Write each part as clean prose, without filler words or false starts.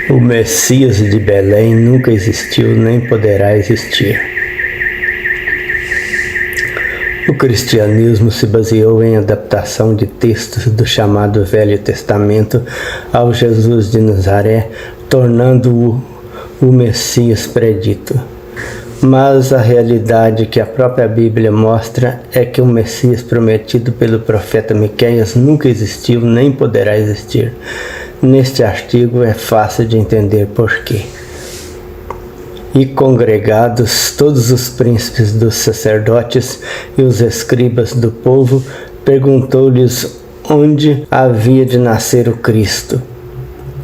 O Messias de Belém nunca existiu nem poderá existir. O cristianismo se baseou em adaptação de textos do chamado Velho Testamento ao Jesus de Nazaré, tornando-o o Messias predito. Mas a realidade que a própria Bíblia mostra é que o Messias prometido pelo profeta Miqueias nunca existiu nem poderá existir. Neste artigo é fácil de entender porquê. E congregados todos os príncipes dos sacerdotes e os escribas do povo, perguntou-lhes onde havia de nascer o Cristo.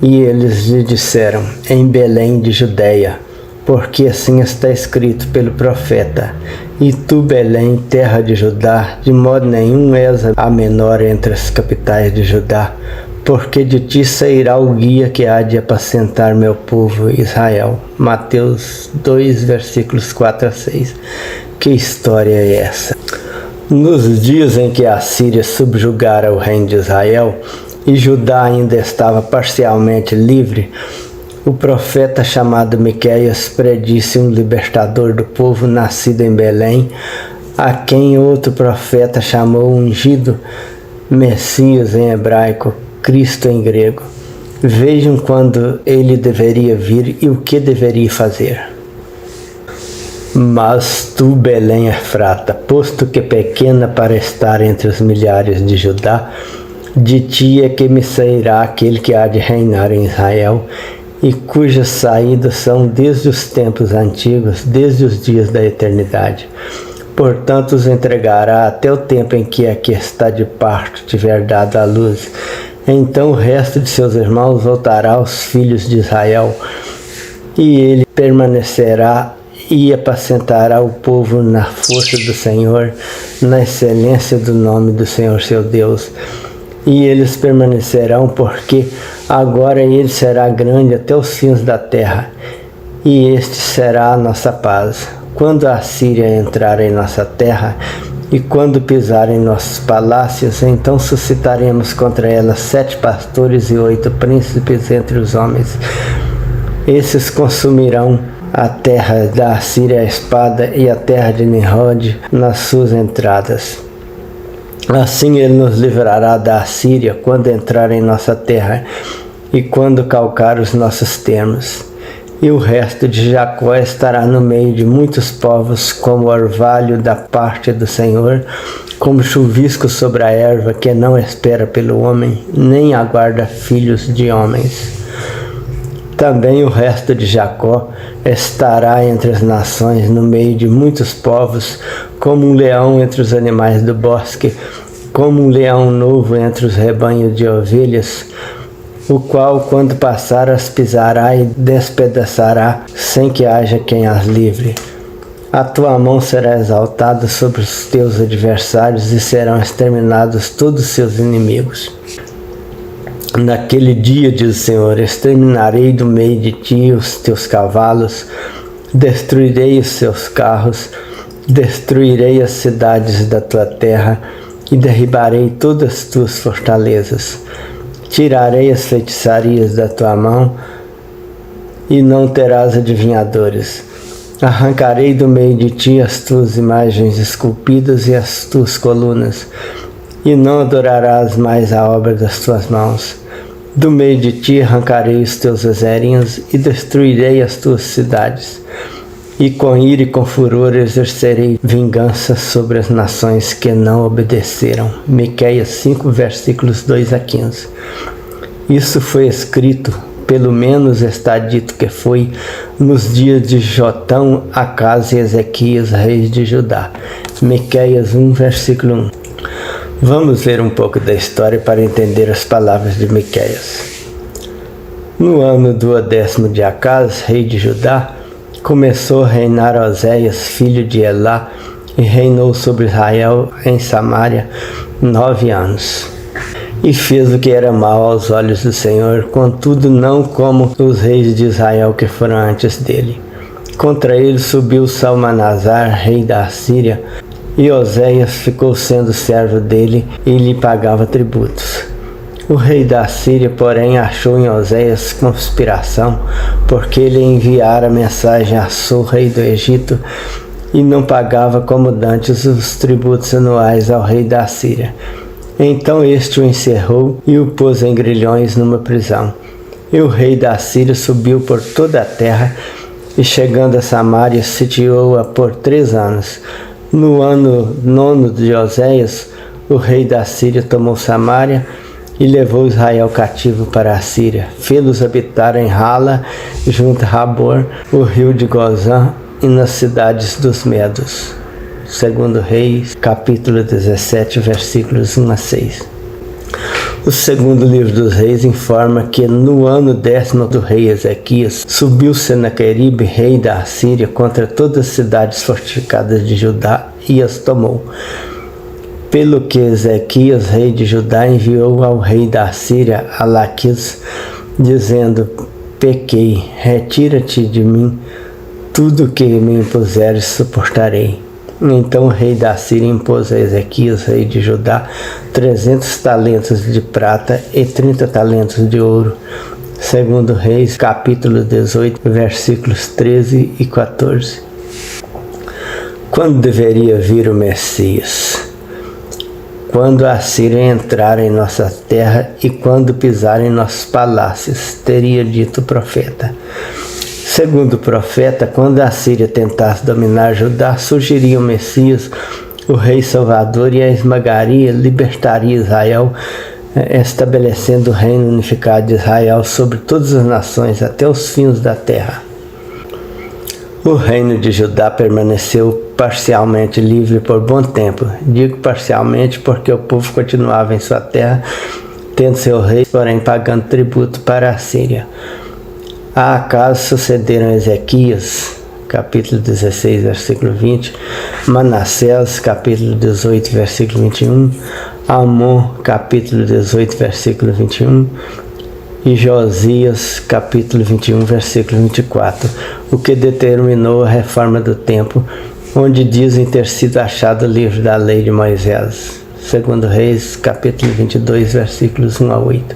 E eles lhe disseram, em Belém de Judeia, porque assim está escrito pelo profeta: E tu, Belém, terra de Judá, de modo nenhum és a menor entre as capitais de Judá, porque de ti sairá o guia que há de apacentar meu povo Israel. Mateus 2, versículos 4 a 6. Que história é essa? Nos dias em que a Síria subjugara o reino de Israel e Judá ainda estava parcialmente livre, o profeta chamado Miqueias predisse um libertador do povo nascido em Belém, a quem outro profeta chamou ungido, Messias em hebraico, Cristo em grego. Vejam quando ele deveria vir e o que deveria fazer. Mas tu, Belém Efrata, posto que pequena para estar entre os milhares de Judá, de ti é que me sairá aquele que há de reinar em Israel, e cujas saídas são desde os tempos antigos, desde os dias da eternidade. Portanto, os entregará até o tempo em que a que está de parto tiver dado à luz. Então o resto de seus irmãos voltará aos filhos de Israel, e ele permanecerá e apacentará o povo na força do Senhor, na excelência do nome do Senhor seu Deus. E eles permanecerão, porque agora ele será grande até os fins da terra, e este será a nossa paz. Quando a Síria entrar em nossa terra, e quando pisar em nossos palácios, então suscitaremos contra ela 7 pastores e 8 príncipes entre os homens. Esses consumirão a terra da Assíria a espada, e a terra de Nimrod nas suas entradas. Assim ele nos livrará da Assíria quando entrar em nossa terra e quando calcar os nossos termos. E o resto de Jacó estará no meio de muitos povos, como orvalho da parte do Senhor, como chuvisco sobre a erva que não espera pelo homem, nem aguarda filhos de homens. Também o resto de Jacó estará entre as nações, no meio de muitos povos, como um leão entre os animais do bosque, como um leão novo entre os rebanhos de ovelhas, o qual, quando passar, as pisará e despedaçará, sem que haja quem as livre. A tua mão será exaltada sobre os teus adversários, e serão exterminados todos os seus inimigos. Naquele dia, diz o Senhor, exterminarei do meio de ti os teus cavalos, destruirei os seus carros, destruirei as cidades da tua terra, e derribarei todas as tuas fortalezas. Tirarei as feitiçarias da tua mão, e não terás adivinhadores. Arrancarei do meio de ti as tuas imagens esculpidas e as tuas colunas, e não adorarás mais a obra das tuas mãos. Do meio de ti arrancarei os teus azerinhos e destruirei as tuas cidades. E com ira e com furor exercerei vingança sobre as nações que não obedeceram. Miqueias 5, versículos 2 a 15. Isso foi escrito, pelo menos está dito que foi, nos dias de Jotão, Acás e Ezequias, reis de Judá. Miqueias 1, versículo 1. Vamos ver um pouco da história para entender as palavras de Miqueias. No ano do 10º de Acás, rei de Judá, começou a reinar Oséias, filho de Elá, e reinou sobre Israel em Samaria 9 anos. E fez o que era mal aos olhos do Senhor, contudo não como os reis de Israel que foram antes dele. Contra ele subiu Salmanasar, rei da Assíria, e Oséias ficou sendo servo dele e lhe pagava tributos. O rei da Síria, porém, achou em Oséias conspiração, porque ele enviara mensagem a Su, rei do Egito, e não pagava como dantes os tributos anuais ao rei da Síria. Então este o encerrou e o pôs em grilhões numa prisão. E o rei da Síria subiu por toda a terra, e chegando a Samaria, sitiou-a por 3 anos. No ano 9 de Oséias, o rei da Síria tomou Samaria e levou Israel cativo para a Síria. Fê-los habitar em Hala, junto a Rabor, o rio de Gozã, e nas cidades dos Medos. 2 Reis, capítulo 17, versículos 1 a 6. O segundo livro dos Reis informa que no ano 10º do rei Ezequias, subiu Senaqueribe, rei da Assíria, contra todas as cidades fortificadas de Judá e as tomou. Pelo que Ezequias, rei de Judá, enviou ao rei da Assíria, a Laquis, dizendo: pequei, retira-te de mim, tudo que me impuseres suportarei. Então o rei da Síria impôs a Ezequias, rei de Judá, 300 talentos de prata e 30 talentos de ouro. 2 Reis, capítulo 18, versículos 13 e 14. Quando deveria vir o Messias? Quando a Assíria entrar em nossa terra e quando pisar em nossos palácios, teria dito o profeta. Segundo o profeta, quando a Síria tentasse dominar Judá, surgiria o Messias, o rei salvador, e a esmagaria, libertaria Israel, estabelecendo o reino unificado de Israel sobre todas as nações até os fins da terra. O reino de Judá permaneceu parcialmente livre por bom tempo. Digo parcialmente porque o povo continuava em sua terra, tendo seu rei, porém pagando tributo para a Síria. A Acaz sucederam Ezequias, capítulo 16, versículo 20, Manassés, capítulo 18, versículo 21, Amon, capítulo 18, versículo 21, e Josias, capítulo 21, versículo 24, o que determinou a reforma do templo, onde dizem ter sido achado o livro da lei de Moisés. 2 Reis, capítulo 22, versículos 1 a 8.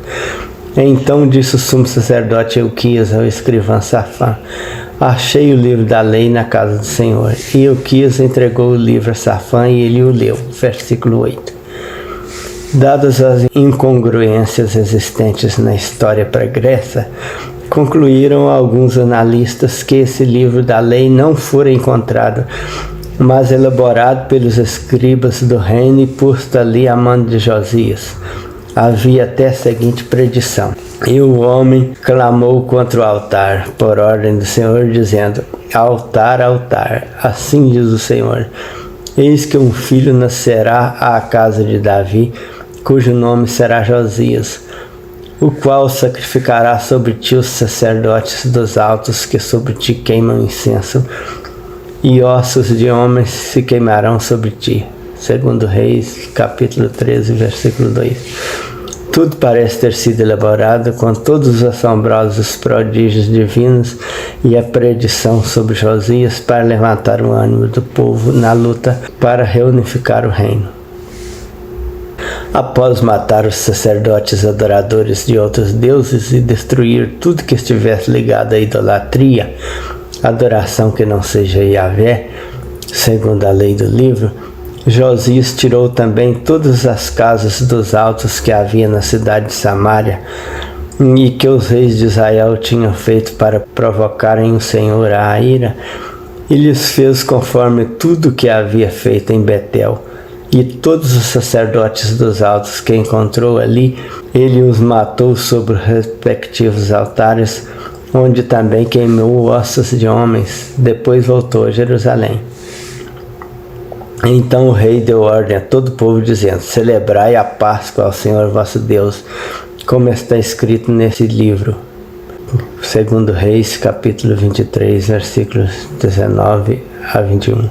Então disse o sumo sacerdote Euquias ao escrivão Safã: achei o livro da lei na casa do Senhor. E Euquias entregou o livro a Safã e ele o leu. Versículo 8. Dadas as incongruências existentes na história pregressa, concluíram alguns analistas que esse livro da lei não fora encontrado, mas elaborado pelos escribas do reino e posto ali à mão de Josias. Havia até a seguinte predição: e o homem clamou contra o altar, por ordem do Senhor, dizendo: altar, altar, assim diz o Senhor, eis que um filho nascerá à casa de Davi, cujo nome será Josias, o qual sacrificará sobre ti os sacerdotes dos altos que sobre ti queimam incenso, e ossos de homens se queimarão sobre ti. 2 Reis, capítulo 13, versículo 2. Tudo parece ter sido elaborado com todos os assombrosos prodígios divinos e a predição sobre Josias para levantar o ânimo do povo na luta para reunificar o reino. Após matar os sacerdotes adoradores de outros deuses e destruir tudo que estivesse ligado à idolatria, adoração que não seja Yahvé, segundo a lei do livro, Josias tirou também todas as casas dos altos que havia na cidade de Samaria e que os reis de Israel tinham feito para provocarem o Senhor à ira, e lhes fez conforme tudo que havia feito em Betel. E todos os sacerdotes dos altos que encontrou ali, ele os matou sobre os respectivos altares, onde também queimou ossos de homens. Depois voltou a Jerusalém. Então o rei deu ordem a todo o povo, dizendo: celebrai a Páscoa ao Senhor vosso Deus, como está escrito nesse livro. 2 Reis, capítulo 23, versículos 19 a 21.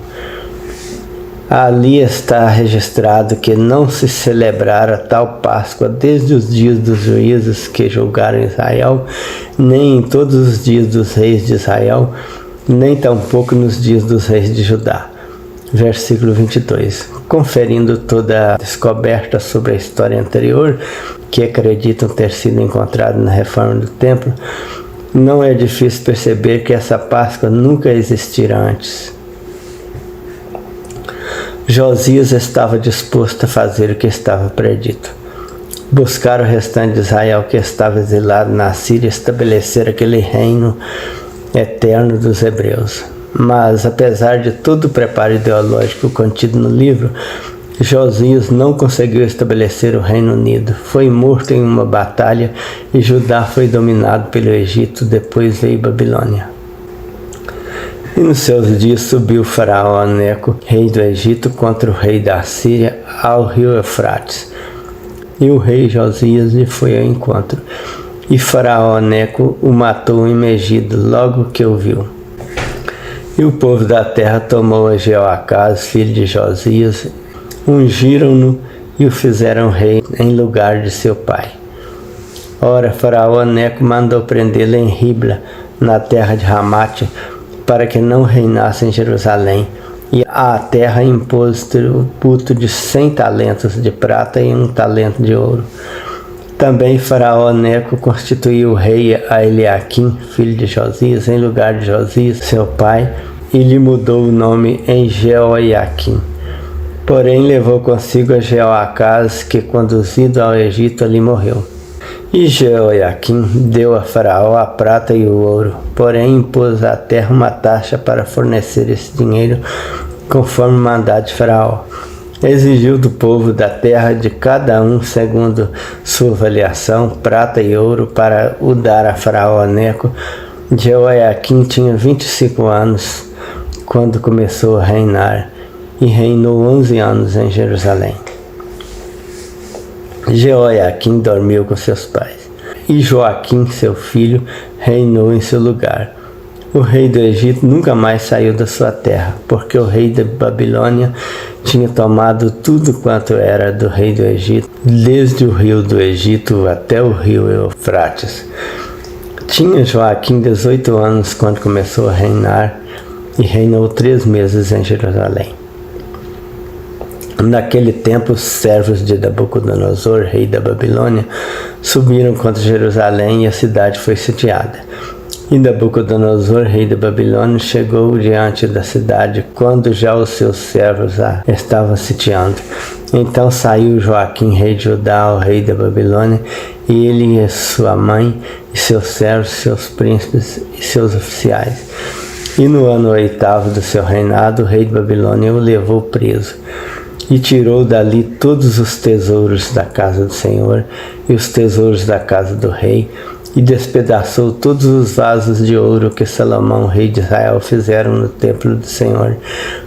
Ali está registrado que não se celebrara tal Páscoa desde os dias dos juízes que julgaram Israel, nem em todos os dias dos reis de Israel, nem tampouco nos dias dos reis de Judá. versículo 22. Conferindo toda a descoberta sobre a história anterior, que acreditam ter sido encontrada na reforma do templo, não é difícil perceber que essa Páscoa nunca existira antes. Josias estava disposto a fazer o que estava predito: buscar o restante de Israel que estava exilado na Síria e estabelecer aquele reino eterno dos hebreus. Mas, apesar de todo o preparo ideológico contido no livro, Josias não conseguiu estabelecer o Reino Unido. Foi morto em uma batalha e Judá foi dominado pelo Egito, depois veio Babilônia. E nos seus dias subiu o faraó Neco, rei do Egito, contra o rei da Síria, ao rio Eufrates. E o rei Josias lhe foi ao encontro. E faraó Neco o matou em Megido, logo que o viu. E o povo da terra tomou a Jeoacás, filho de Josias, ungiram-no e o fizeram rei em lugar de seu pai. Ora, faraó Neco mandou prendê-lo em Ribla, na terra de Ramate, para que não reinasse em Jerusalém, e à terra impôs tributo de 100 talentos de prata e 1 talento de ouro. Também faraó Neco constituiu rei a Eliaquim, filho de Josias, em lugar de Josias, seu pai, e lhe mudou o nome em Jeoiaquim. Porém levou consigo a Jeoacás, que conduzido ao Egito ali morreu. E Jeoiaquim deu a faraó a prata e o ouro, porém impôs à terra uma taxa para fornecer esse dinheiro, conforme o mandado de faraó. Exigiu do povo da terra, de cada um segundo sua avaliação, prata e ouro para o dar a faraó Neco. Jeoiaquim tinha 25 anos quando começou a reinar, e reinou 11 anos em Jerusalém. Jeoiaquim dormiu com seus pais, e Joaquim, seu filho, reinou em seu lugar. O rei do Egito nunca mais saiu da sua terra, porque o rei da Babilônia tinha tomado tudo quanto era do rei do Egito, desde o rio do Egito até o rio Eufrates. Tinha Joaquim 18 anos quando começou a reinar, e reinou 3 meses em Jerusalém. Naquele tempo, os servos de Nabucodonosor, rei da Babilônia, subiram contra Jerusalém e a cidade foi sitiada. E Nabucodonosor, rei da Babilônia, chegou diante da cidade quando já os seus servos a estavam sitiando. Então saiu Joaquim, rei de Judá, ao rei da Babilônia, e ele e sua mãe, e seus servos, seus príncipes e seus oficiais. E no ano 8º do seu reinado, o rei de Babilônia o levou preso, e tirou dali todos os tesouros da casa do Senhor e os tesouros da casa do rei, e despedaçou todos os vasos de ouro que Salomão, rei de Israel, fizeram no templo do Senhor,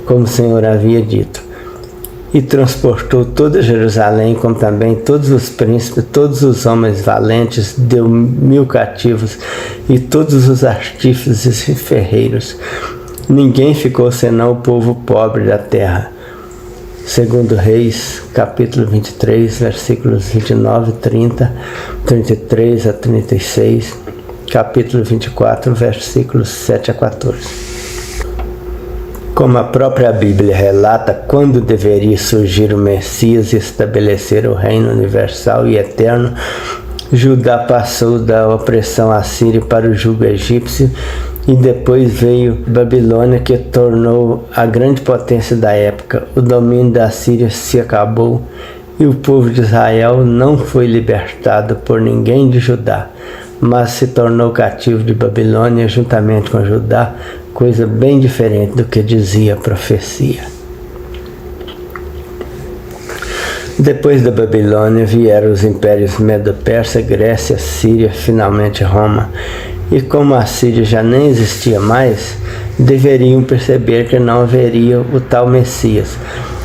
como o Senhor havia dito. E transportou toda Jerusalém, como também todos os príncipes, todos os homens valentes, deu 1000 cativos, e todos os artífices e ferreiros. Ninguém ficou senão o povo pobre da terra. Segundo Reis, capítulo 23, versículos 29, 30, 33 a 36, capítulo 24, versículos 7 a 14. Como a própria Bíblia relata quando deveria surgir o Messias e estabelecer o reino universal e eterno, Judá passou da opressão assíria para o jugo egípcio, e depois veio Babilônia, que tornou a grande potência da época. O domínio da Síria se acabou, e o povo de Israel não foi libertado por ninguém de Judá, mas se tornou cativo de Babilônia juntamente com Judá, coisa bem diferente do que dizia a profecia. Depois da Babilônia vieram os impérios Medo-Persa, Grécia, Síria, finalmente Roma. E como a Síria já nem existia mais, deveriam perceber que não haveria o tal Messias.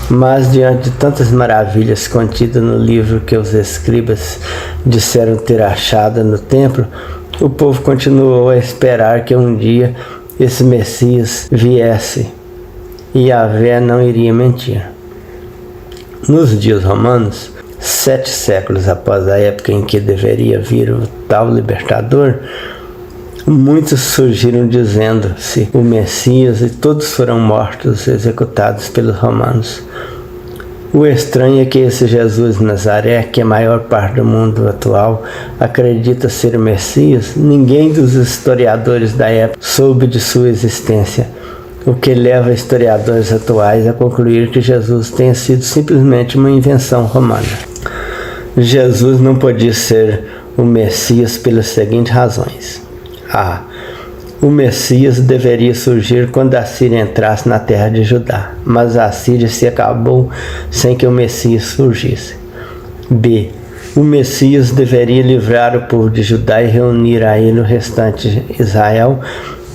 Mas diante de tantas maravilhas contidas no livro que os escribas disseram ter achado no templo, o povo continuou a esperar que um dia esse Messias viesse, e Yahvé não iria mentir. Nos dias romanos, 7 séculos após a época em que deveria vir o tal libertador, Muitos surgiram dizendo-se o Messias e todos foram mortos, executados pelos romanos. O estranho é que esse Jesus de Nazaré, que a maior parte do mundo atual acredita ser o Messias, ninguém dos historiadores da época soube de sua existência, o que leva historiadores atuais a concluir que Jesus tenha sido simplesmente uma invenção romana. Jesus não podia ser o Messias pelas seguintes razões. A. O Messias deveria surgir quando a Síria entrasse na terra de Judá, mas a Síria se acabou sem que o Messias surgisse. B. O Messias deveria livrar o povo de Judá e reunir a ele o restante de Israel,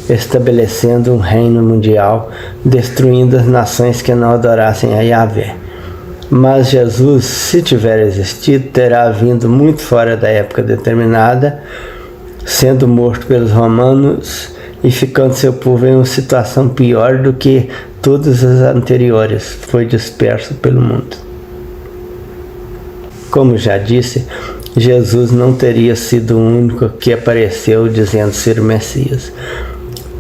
estabelecendo um reino mundial, destruindo as nações que não adorassem a Yahvé. Mas Jesus, se tiver existido, terá vindo muito fora da época determinada, sendo morto pelos romanos e ficando seu povo em uma situação pior do que todas as anteriores, foi disperso pelo mundo. Como já disse, Jesus não teria sido o único que apareceu dizendo ser o Messias.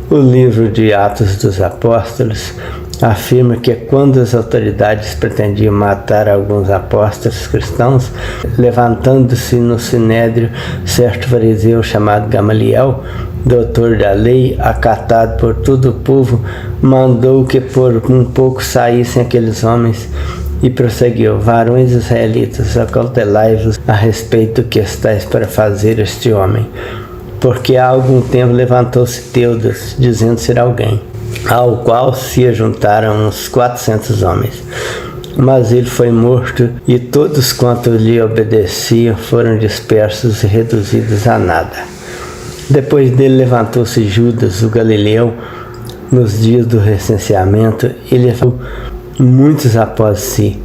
O livro de Atos dos Apóstolos afirma que quando as autoridades pretendiam matar alguns apóstolos cristãos, levantando-se no sinédrio certo fariseu chamado Gamaliel, doutor da lei, acatado por todo o povo, mandou que por um pouco saíssem aqueles homens e prosseguiu: varões israelitas, acautelai-vos a respeito do que estáis para fazer este homem. Porque há algum tempo levantou-se Teudas, dizendo ser alguém, ao qual se juntaram uns 400 homens. Mas ele foi morto, e todos quanto lhe obedeciam foram dispersos e reduzidos a nada. Depois dele levantou-se Judas, o Galileu, nos dias do recenseamento, e levou muitos após si.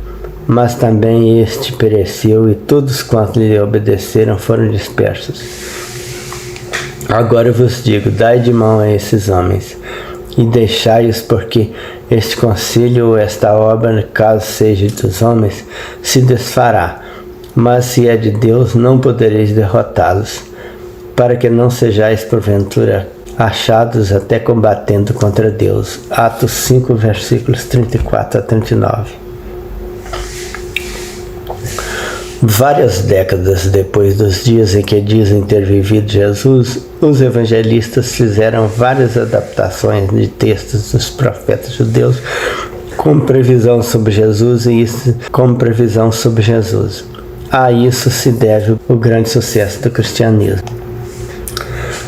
Mas também este pereceu, e todos quanto lhe obedeceram foram dispersos. Agora vos digo, dai de mão a esses homens, e deixai-os, porque este conselho ou esta obra, caso seja dos homens, se desfará, mas se é de Deus, não podereis derrotá-los, para que não sejais porventura achados até combatendo contra Deus. Atos 5, versículos 34 a 39. Várias décadas depois dos dias em que dizem ter vivido Jesus, os evangelistas fizeram várias adaptações de textos dos profetas judeus com previsão sobre Jesus e isso como previsão sobre Jesus. A isso se deve o grande sucesso do cristianismo.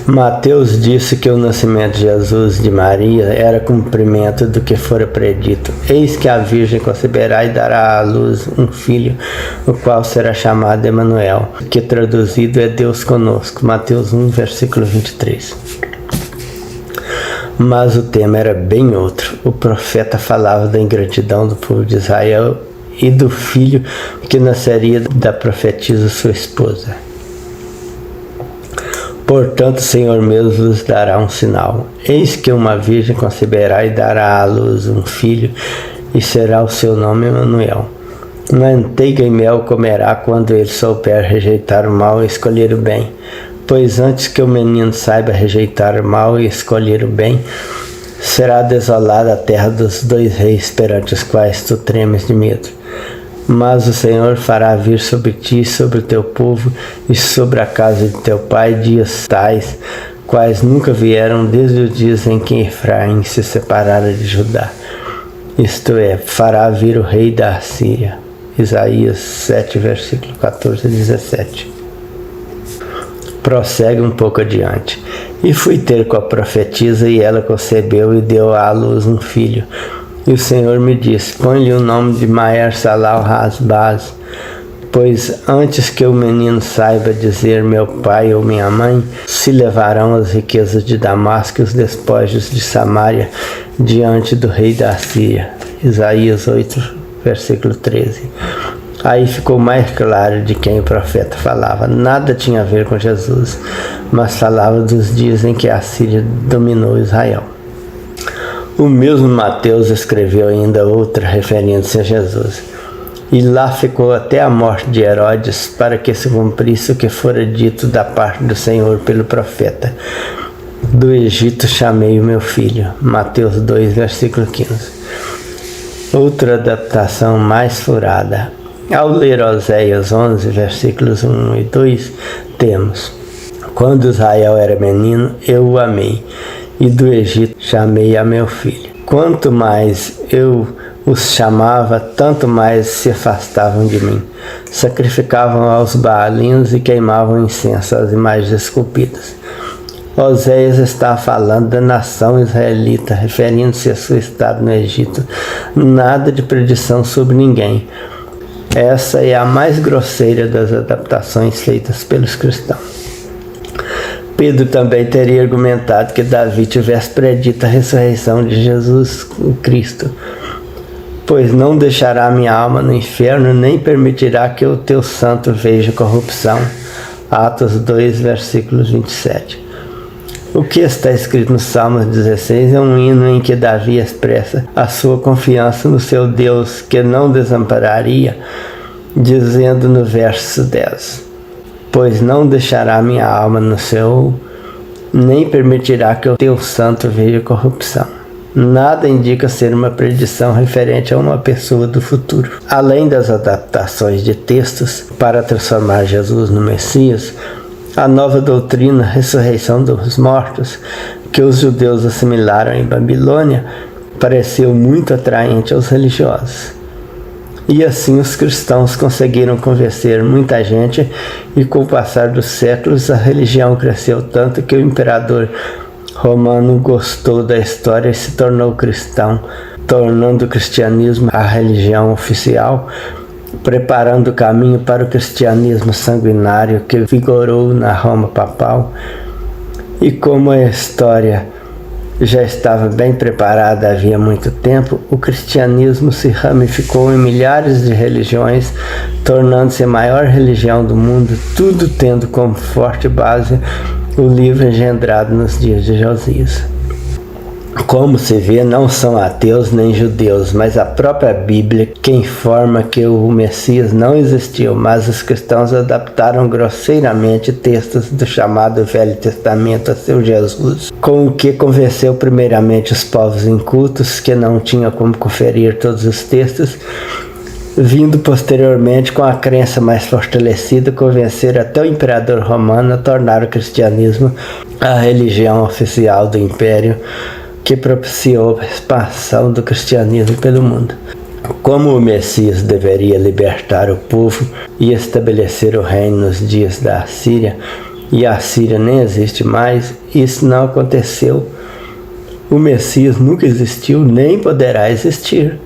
Mateus disse que o nascimento de Jesus de Maria era cumprimento do que fora predito. Eis que a Virgem conceberá e dará à luz um filho, o qual será chamado Emanuel, que traduzido é Deus conosco. Mateus 1, versículo 23. Mas o tema era bem outro. O profeta falava da ingratidão do povo de Israel e do filho que nasceria da profetisa sua esposa. Portanto, o Senhor mesmo vos dará um sinal. Eis que uma virgem conceberá e dará à luz um filho, e será o seu nome Emanuel. Manteiga e mel comerá quando ele souber rejeitar o mal e escolher o bem. Pois antes que o menino saiba rejeitar o mal e escolher o bem, será desolada a terra dos dois reis perante os quais tu tremes de medo. Mas o Senhor fará vir sobre ti, sobre o teu povo e sobre a casa de teu pai dias tais, quais nunca vieram desde os dias em que Efraim se separara de Judá. Isto é, fará vir o rei da Síria. Isaías 7, versículo 14 a 17. Prossegue um pouco adiante. E fui ter com a profetisa, e ela concebeu e deu à luz um filho. E o Senhor me disse: põe-lhe o nome de Maher-Salal-Has-Baz, pois antes que o menino saiba dizer meu pai ou minha mãe, se levarão as riquezas de Damasco e os despojos de Samaria diante do rei da Síria. Isaías 8, versículo 13. Aí ficou mais claro de quem o profeta falava. Nada tinha a ver com Jesus, mas falava dos dias em que a Síria dominou Israel. O mesmo Mateus escreveu ainda outra referência a Jesus. E lá ficou até a morte de Herodes, para que se cumprisse o que fora dito da parte do Senhor pelo profeta. Do Egito chamei o meu filho. Mateus 2, versículo 15. Outra adaptação mais furada. Ao ler Oséias 11, versículos 1 e 2, temos: quando Israel era menino, eu o amei, e do Egito chamei a meu filho. Quanto mais eu os chamava, tanto mais se afastavam de mim. Sacrificavam aos Baalins e queimavam incenso às imagens esculpidas. Oséias está falando da nação israelita, referindo-se a seu estado no Egito. Nada de predição sobre ninguém. Essa é a mais grosseira das adaptações feitas pelos cristãos. Pedro também teria argumentado que Davi tivesse predito a ressurreição de Jesus Cristo, pois não deixará minha alma no inferno, nem permitirá que o teu santo veja corrupção. Atos 2, versículo 27. O que está escrito no Salmos 16 é um hino em que Davi expressa a sua confiança no seu Deus, que não desampararia, dizendo no verso 10: pois não deixará minha alma no Seol, nem permitirá que o teu santo veja corrupção. Nada indica ser uma predição referente a uma pessoa do futuro. Além das adaptações de textos para transformar Jesus no Messias, a nova doutrina, ressurreição dos mortos, que os judeus assimilaram em Babilônia, pareceu muito atraente aos religiosos. E assim os cristãos conseguiram convencer muita gente, e com o passar dos séculos a religião cresceu tanto que o imperador romano gostou da história e se tornou cristão, tornando o cristianismo a religião oficial, preparando o caminho para o cristianismo sanguinário que vigorou na Roma papal. E como a história já estava bem preparada havia muito tempo, o cristianismo se ramificou em milhares de religiões, tornando-se a maior religião do mundo, tudo tendo como forte base o livro engendrado nos dias de Josias. Como se vê, não são ateus nem judeus, mas a própria Bíblia que informa que o Messias não existiu, mas os cristãos adaptaram grosseiramente textos do chamado Velho Testamento a seu Jesus, com o que convenceu primeiramente os povos incultos, que não tinham como conferir todos os textos, vindo posteriormente com a crença mais fortalecida convencer até o imperador romano a tornar o cristianismo a religião oficial do império, que propiciou a expansão do cristianismo pelo mundo. Como o Messias deveria libertar o povo e estabelecer o reino nos dias da Assíria, e a Assíria nem existe mais, isso não aconteceu. O Messias nunca existiu, nem poderá existir.